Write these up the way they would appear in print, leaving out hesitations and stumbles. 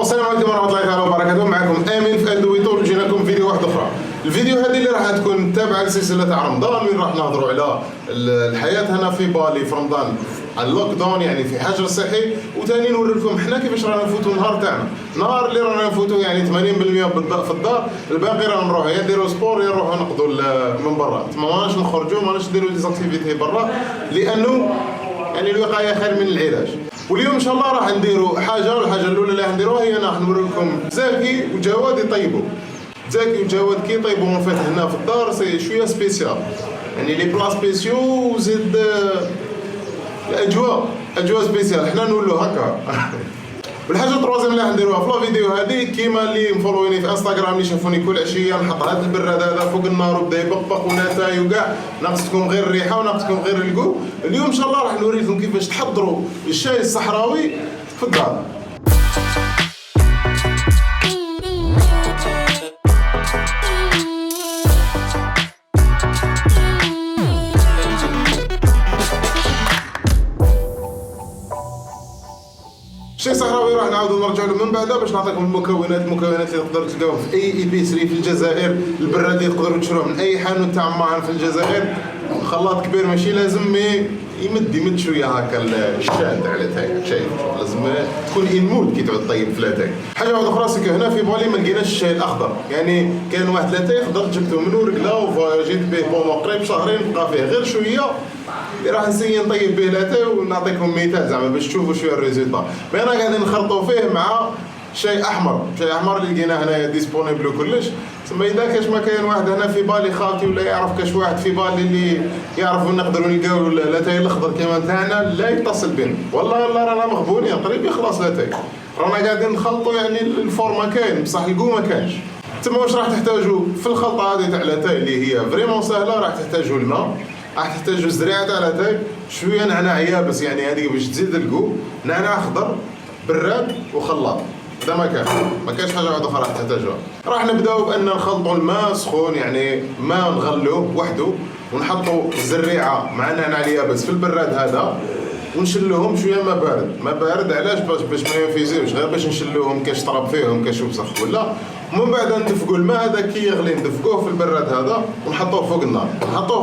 السلام عليكم ورحمه الله تعالى وبركاته. معكم امين في الدويتو. جيناكم فيديو واحد اخرى. الفيديو هذه اللي راح تكون تابعه لسلسله تاع رمضان، وين راح نهضروا على الحياه هنا في بالي في رمضان، على اللوك داون يعني في حجر صحي، وثاني نوري لكم حنا كيفاش رانا نفوتوا النهار تاعنا. النهار اللي رانا نفوتوا يعني 80% في الدار، الباقي رانا نروحوا يا نديروا سبور يا نروحوا نقضوا من برا. ما ماناش نخرجوا، ما ماناش نديروا ديزاكتيفيتي برا، لانه يعني الوقايه خير من العلاج. واليوم ان شاء الله راح نديروا حاجه، والحاجه الاولى اللي راح نديروها هي راح نوري لكم زاكي وجواد يطيبوا. زاكي وجواد كي يطيبوا من فتح هنا في الدار سي شويه سبيسيال، يعني لي بلا سبيسيو وزيد اجواء سبيسيال، حنا نقولوا هكا. والحاجه التروازيام اللي راح نديروها في الفيديو هذه، كيما اللي مفولويني في انستغرام اللي شافوني كل عشيه نحط هذا البراد هذا فوق النار وبدا يبقبق وناتاي وكاع، ناقصتكم غير الريحه وناقصتكم غير الكو. اليوم ان شاء الله راح نوري لكم كيفاش تحضروا الشاي الصحراوي في الدار. الشاي الصحراوي راح نعاودوا نرجعوا له من بعدها باش نعطيكم المكونات اللي تقدروا تلقاوها في اي ايبيسري في الجزائر. البراد اللي تقدروا تشروه من اي حانوت تاع معن في الجزائر. خلاط كبير ماشي لازم يمد شويه هكا الشاي تاع لاتاي، شايف لازم تكون انمود كي تعود طيب في لاتاي. حاجه واحده اخرى سكو هنا في بالي ما لقيناش الشاي الاخضر، يعني كان واحد لاتاي خضر جبته منو رقله وجيت به بوندون قريب شهرين بقى فيه غير شويه اللي راح نسيي نطيب به لاتاي ونعطيكم مثال زعما باش تشوفوا شويه الريزولطا. بينا قاعدين نخلطوا فيه مع شاي احمر اللي لقيناه هنايا ديسبونيبل وكلش. تسمى اذا كاش ما كاين واحد هنا في بالي خالتي ولا يعرف كاش واحد في بالي اللي يعرف نقدروا نلقاو لاتاي الاخضر كيما تاعنا، لا يتصل بنا. والله لا رانا مغبونين قريب يخلص لاتاي، رانا قاعدين نخلطوا يعني الفورما كاين بصح الكو ما كانش. تما واش راح تحتاجوا في الخلطه هذه تاع لاتاي اللي هي فريمون سهله؟ راح تحتاجوا الماء، راح تحتاجوا زريعه تاع لاتاي، شويه نعناع يابس يعني هذيك باش تزيد الكو، نعناع اخضر، براد وخلاط. ده ما كانش حاجه واحده اخرى راح تحتاجوها. راح نبداو بان نخلطوا الماء سخون، يعني ماء نغلوه وحده، ونحطوا الزريعه مع النعناع اليابس في البراد هذا، ونشلوهم شويه ما بارد علاش؟ باش ما ينفيزيوش، غير باش نشلوهم كاش طرب فيهم كاش وسخ ولا. ومن بعد ندفقوا الماء هذا كي يغلي ندفقوه في البراد هذا ونحطوه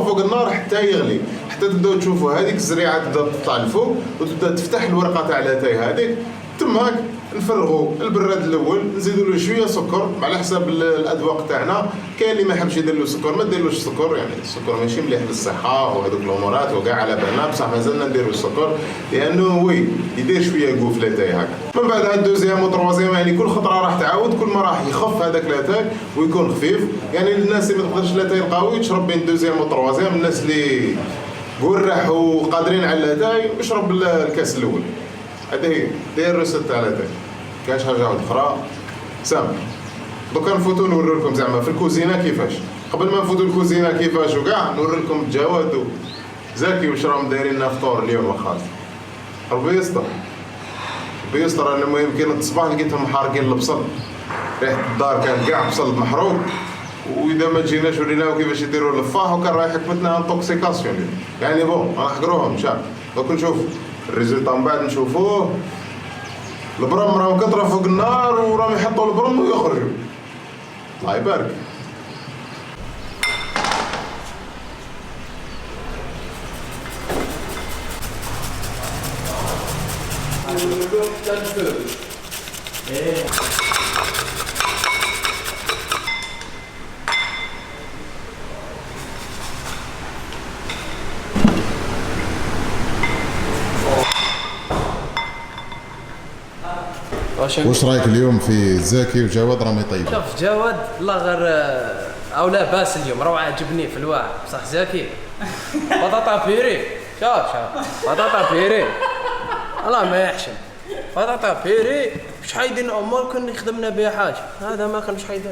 فوق النار حتى يغلي، حتى تبداو تشوفوا هذيك الزريعه تبدا تطلع لفوق وتبدا تفتح الورقه تاع لاتاي هذيك. تماك نفرغوا البراد الاول، نزيدوا له شويه سكر على حساب الاذواق تاعنا. كاين اللي ما يحبش يدير له سكر ما ديرلوش السكر، يعني السكر ماشي مليح للصحه وهذوك الامورات وكاع على بالنا، بصح مازلنا نديروا السكر لانه يدير شويه كو في لاتاي هكا. من بعد هاد دوزيام وتروازيام يعني كل خطره راح تعاود، كل ما راح يخف هذاك لاتاي ويكون خفيف. يعني الناس اللي ما تقدرش لاتاي القوي تشرب بين دوزيام وتروازيام، الناس اللي قرح وقادرين على لاتاي يشرب الكاس الاول. هذه هي داير الريسيت تاع لاتاي. كاش حاجه واحده اخرى سامح. دوكا نفوتو نوري لكم زعما في الكوزينه كيفاش. قبل ما نفوتو الكوزينه كيفاش وكاع نوري لكم جواد وزاكي واش راهم دايرين لنا فطور اليوم اخاطر. ربي يستر. المهم كاين الصباح لقيتهم محارقين البصل، ريحه الدار كان كاع بصل محروق، واذا ما جيناش وريناو كيفاش يديروا الفاح وكان رايح حكمتنا انتوكسيكاسيون يعني راح نحقروهم شاف. دوك نشوف الريزلت من بعد نشوفوه. البرم راهم كثره فوق النار وراهم يحطوا البرم ويخرجوا. الله يبارك. واش رايك اليوم في زاكي وجواد راهم يطيبوا؟ شوف جواد الله غير او لا باس اليوم روعه، عجبني في الواعي بصح زاكي بطاطا بيري. شوف بطاطا بيري الله ما يحشم. بطاطا بيري مش حايدين امور كنا خدمنا بها حاجه، هذا ما كانش حايدين.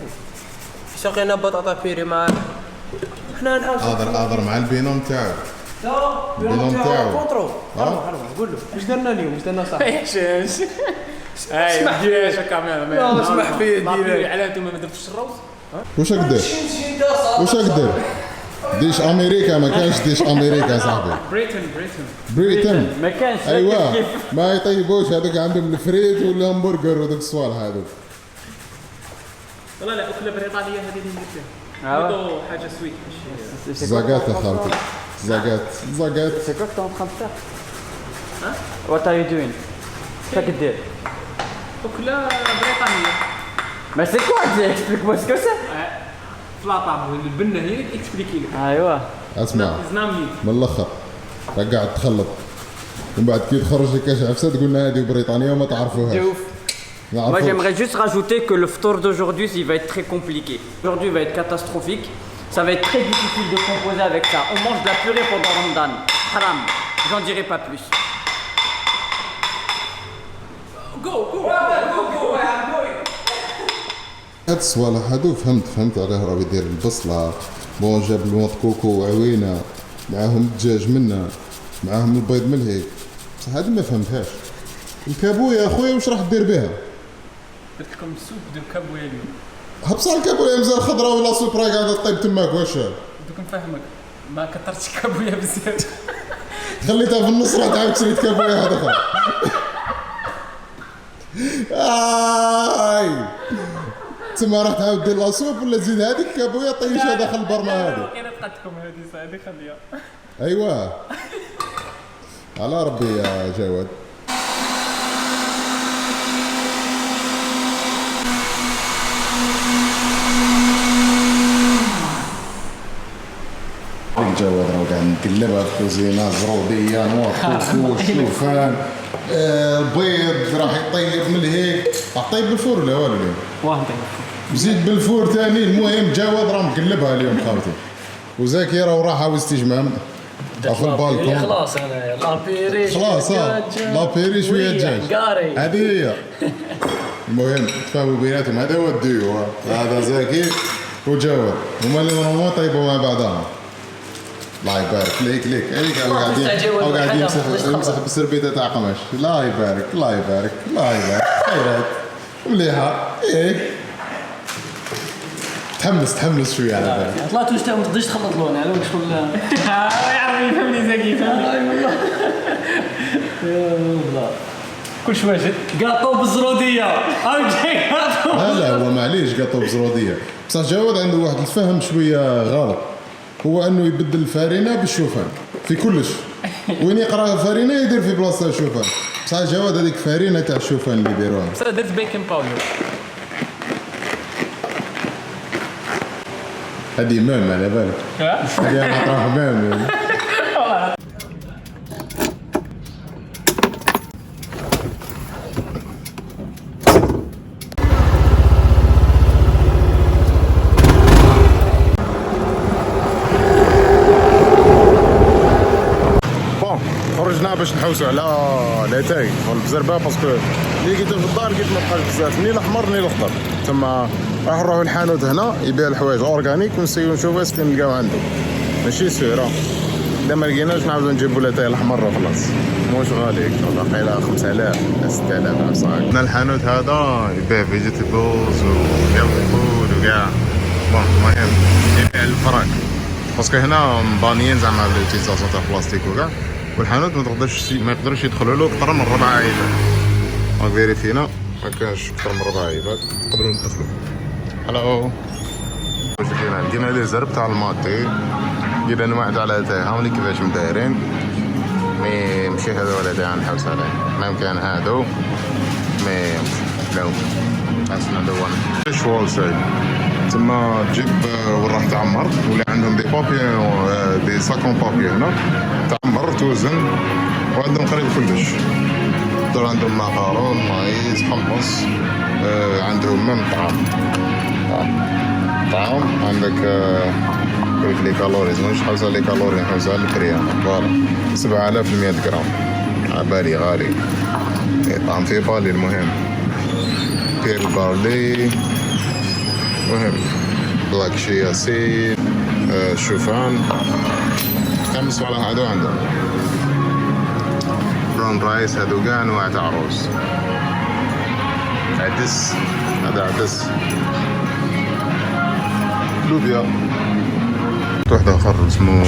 سقينا بطاطا بيري مع حنا نحاول اضر مع البينوم تاعو. لا البينوم تاعو كونترول. قول له واش درنا اليوم؟ واش درنا صح؟ اسمح فيه يا كاميرا مان. لا اسمح فيه ديري علاه انتم ما درتوش الروز. واش راك دير؟ ديش امريكا ما كانش ديش امريكا صاحبي. بريتن ما كانش ايوه كيف ما يطيبوش هذوك عندهم الفريت والهمبرجر ودوك الصوالح هذوك. والله لا أكلة بريطانية هذه اللي ندير فيها. برضو حاجة سويت ماشي. زاقات يا خالتي زاقات. C'est quoi que t'es en train de faire? Hein? What are you doing? Qu'est-ce que tu dis? أكلة بريطانية. Mais c'est quoi? Explique-moi ce que c'est. فلاطة البنة هي اللي تكسبليكي لك. ايوه اسمع زناملي. من الاخر راك قاعد تخلط ومن بعد كي تخرج لك كاش عفسه تقول لنا هذه بريطانيا وما تعرفوهاش. Moi j'aimerais juste rajouter que le ftour d'aujourd'hui il va être très compliqué. Aujourd'hui il va être catastrophique. Ça va être très difficile de composer avec ça. On mange de la purée pendant Ramadan. Haram. J'en dirai pas plus. هاد الصوالح هادو فهمت علاه راه يدير البصله بون جاب الوط كوكو وعوينه معاهم الدجاج منا معاهم البيض من هيك بصح هادي ما فهمتهاش. الكابويا يا خويا واش راح دير بها؟ درت لكم سوب دو كابويا اليوم. بصح الكابويا مزال خضراء ولا سوبرا قاعده طيب تماك واش؟ دوك نفهمك ما كثرتش كابويا بزاف. خليتها في النص راه تعاود شريت كابويا واحد اخر. تما راح تعاود دير لاصوب ولا تزيد هذيك كابويا طيشها داخل البرمه هذه. انا بقاتكم هذه صاحبي خليها. ايوا على ربي يا جواد. جواد راه قاعد نقلبها في كوزينه زروديه نوار كوكو شوفان بيض راح يطيب من هيك راح طيب بالفور ولا والو اليوم؟ واحد زيد بالفور ثاني. المهم جواد راه مقلبها اليوم خاوتي وزاكي راه راحه واستجمام في البالكون. خلاص انا لابيري خلاص لابيري شويه دجاج هذه هي. المهم تفاهموا بيناتهم هذا هو الديو هذا زاكي وجواد هما اللي نورمالمون طيبوا مع بعضهم. الله يبارك ليك هذيك هو قاعد يمسح بالسربيته تاع قماش. الله يبارك خيرات مليحه ايه. تحمس شويه على بالك. طلعت واش ما تقدرش تخلط لون على شغل. يعرف يفهمني زكي يفهمني. والله كلش واجد. قاطو بالزروديه. لا هو معليش قاطو بزروديه بصح جواد عنده واحد الفهم شويه غلط هو انه يبدل الفارينه بالشوفان في كلش. وين يقرا الفارينه يدير في بلاصه الشوفان بصح جواد هذيك فارينه تاع الشوفان اللي يديروها. بصح درت بيكنج باودر. هذه مام على بالك. هذه انا نعطيها مام. خرجنا باش نحوسوا على لاتاي والبزربه باسكو اللي لقيته في الدار لقيت ما بقاش بزاف ني الاحمر ني الاخضر. تما راح نروحوا الحانوت هنا يبيع الحوايج اورغانيك ونسيو نشوفوا اش نلقاو عنده ماشي سيره. اذا ما لقيناش نعاودو نجيبوا لاتاي الاحمر وخلاص. موش غالي ان شاء الله قيله 5000 ولا 6000 صاحبي. هنا الحانوت هذا يبيع فيجيتابلز ويعمل فود وكاع بون المهم يبيع الفراك باسكو هنا مبانيين زعما لوتيزاسيون تاع بلاستيك وكاع والحانوت ما يقدروش يدخلوا له اكثر من 4 عائلات. دونك فيريفينا ما كانش اكثر من 4 عائلات تقدروا ندخلوا. هلو لقينا لي زرب تاع الماطي لقينا انواع تاع الاتاي هاولي كيفاش مدايرين مي ماشي هذا ولا تاع نحوس عليه. ما يمكن هادو مي لو حسنا دوانا شوال ساي تما تجيب وين راح تعمر ولا عندهم دي بابي دي ساكون بابي هنا تعمر توزن وعندهم قريب كلش. دول عندهم ماكارون مايز حمص عندهم ميم طعام عندك يقولك لي كالوريز مش حوزة لي كالوري حوزة الكريام فوالا 7100 جرام عبالي غالي طعم في بالي. المهم بير البارلي مهم بلاك شيا سيد شوفان 5 صوالح هادو عندهم. براون رايس هادو كاع انواع تاع روز. عدس هذا عدس لوبيا واحد اخر اسمه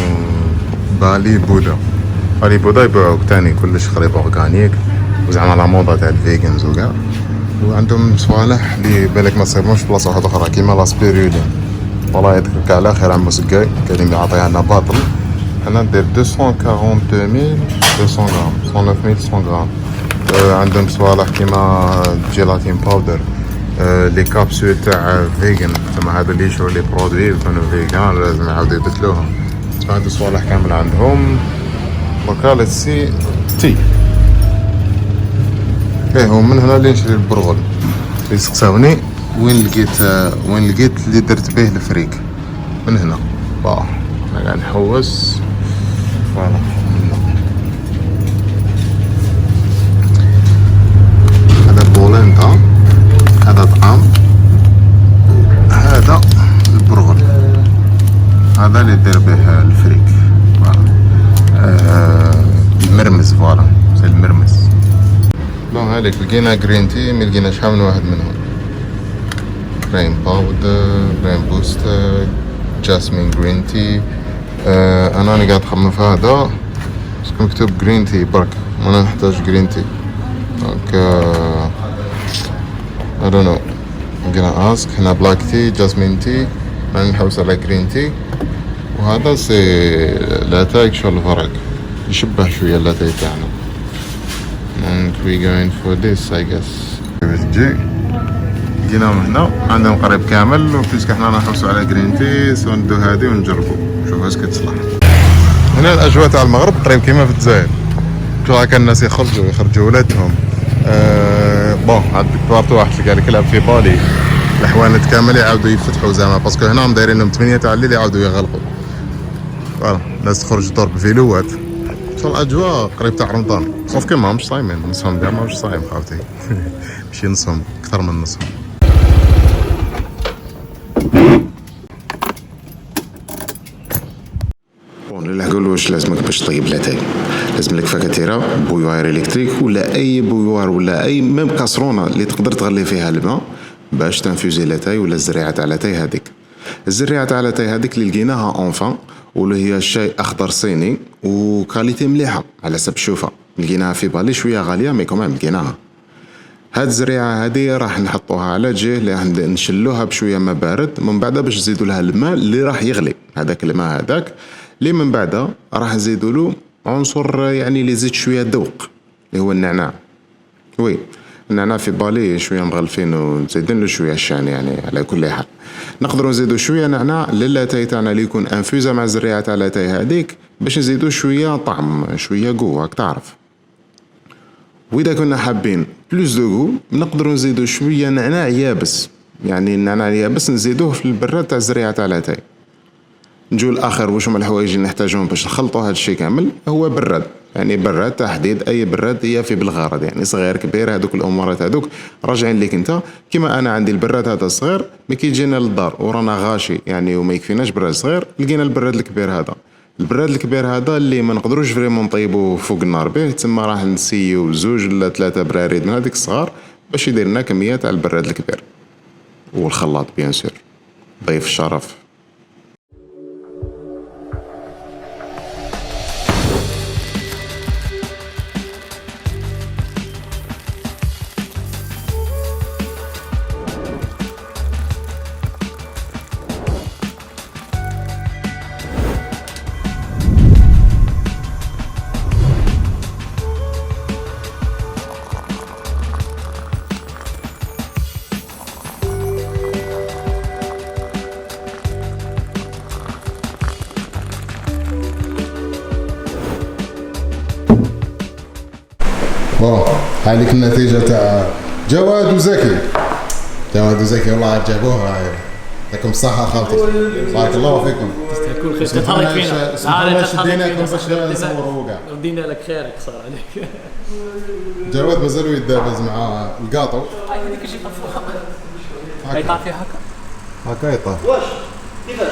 بالي بودا. بالي بودا يبيعوك تاني كلش خريب اورغانيك وزعما لا موضه تاع الفيجنز وكاع. وعندهم صوالح اللي بالك ما تصيبهمش بلاصه واحده اخرى كيما لا سبيرولين. والله يذكرك على خير عمو سكاي كاين يعطيها لنا باطل. انا ندير 242200 غرام 109100 غرام. عندهم صوالح كيما جيلاتين باودر، لي كابسول تاع فيجن تما هذا اللي يشرو لي برودوي يكونوا فيجان لازم يعاودوا يبدلوهم. تما هادو صوالح كامل عندهم. دوكا لسي تي ايه ومن هنا اللي نشري البرغل. يسقساوني وين لقيت اللي درت به الفريك من هنا. واه انا قاعد نحوس فوالا. هذا بولندا، هذا طعام، هذا البرغل، هذا اللي دير به الفريك فوالا. المرمز فوالا زي المرمز. بون هاليك لقينا جرين تي، ما لقينا شحال من واحد منهم. برين باودر، برين بوستر، جاسمين جرين تي. انا قاعد نخمم في هذا بس مكتوب جرين تي برك، وانا نحتاج جرين تي. دونك I don't know. I'm gonna ask. هنا بلاك تي، جاسمين تي، راني نحوس على جرين تي. وهذا سي لاتاي شغل فرق يشبه شوية اللاتاي تاعنا. And we going for this I guess. تجي لقيناهم هنا عندهم قريب كامل، وبيسك احنا نحوسوا على جرين تي سو ندو هادي ونجربوا نشوفوا اسكو تصلح. هنا الاجواء تاع المغرب قريب كيما في الجزائر. شو هكا الناس يخرجوا ولادهم. بون هاد بارتو واحد تلقى الكلاب في بالي الحوانت كامل يعاودوا يفتحوا زعما باسكو هنا دايرينهم 8 تاع الليل يعاودوا يغلقوا. فوالا الناس تخرج تدور بفيلوات. شو الاجواء قريب تاع رمضان، صوف كي ماهمش صايمين، نصهم كاع ماهمش صايم خاوتي. ماشي نصهم، اكثر من نصهم. بون لا نقولوا واش لازمك باش تطيب لاتاي. لازم لك فكاتيرا، بويوار الكتريك ولا اي بويوار ولا اي ميم كاسرونه اللي تقدر تغلي فيها الماء باش تنفوزي لاتاي ولا الزريعه تاع لاتاي هذيك. الزريعه تاع لاتاي هذيك اللي لقيناها اونفان واللي هي شاي اخضر صيني وكاليتي مليحه على حسب الشوفه. لقيناها في بالي شويه غاليه مي كومام لقيناها. هاد الزريعه هذه راح نحطوها على جهه اللي راح نشلوها بشويه ما بارد، من بعد باش نزيدوا لها الماء اللي راح يغلي. هذاك الماء هذاك اللي من بعد راح نزيدوا له عنصر يعني اللي يزيد شويه ذوق اللي هو النعناع. وي النعناع في بالي شويه مغلفين وزيدين له شويه الشان يعني. على كل حال نقدروا نزيدوا شويه نعناع للاتاي تاعنا اللي يكون انفوزا مع الزريعه تاع الاتاي هذيك باش نزيدوا شويه طعم شويه جو راك تعرف. واذا كنا حابين بلوس دو جو نقدروا نزيدوا شويه نعناع يابس، يعني النعناع اليابس نزيدوه في البراد تاع الزريعه تاع الاتاي. نجو الاخر واش هما الحوايج اللي نحتاجهم باش نخلطوا هذا الشيء كامل. هو براد، يعني براد تحديد اي براد هي في بالغرض يعني صغير كبير هذوك الامورات هذوك راجعين لك انت. كيما انا عندي البراد هذا الصغير مي كي يجينا للدار ورانا غاشي يعني وما يكفيناش براد صغير، لقينا البراد الكبير هذا. البراد الكبير هذا اللي ما نقدروش فريمون نطيبوه فوق النار به، تما راح نسيو 2 ولا 3 براريد من هذيك الصغار باش يدير لنا كميه تاع البراد الكبير. والخلاط بيان سور ضيف الشرف. بون هذيك النتيجة تاع جواد وزكي. جواد وزكي والله جابوها. يعطيكم الصحة خالتي، بارك الله فيكم. كل خير تتحرك فينا. شديناكم باش نصوروا كاع. ردينا لك خيرك صار عليك. جواد مازالو يدابز مع القاطو. هذيك شي طفوها. يطلع فيها هكا. هكا يطلع. واش كيفاش؟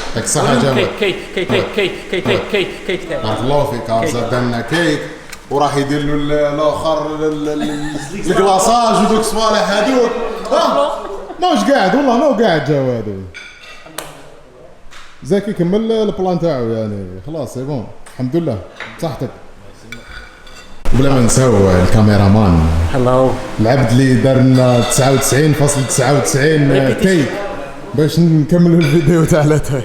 يعطيك الصحة جواد. كيك كيك كيك كيك كيك كيك كيك كيك تاعي. بارك الله فيك. زاد لنا كيك وراح يدير له الاخر الكلاصاج ودوك الصوالح هذوك. ماهوش قاعد والله، ما هو قاعد جواد. زكي كمل البلان تاعو يعني خلاص سي بون الحمد لله صحتك. بلا ما نساو الكاميرامان الله العبد اللي دار لنا 99.99 تيك باش نكملوا الفيديو تاع لا تاي.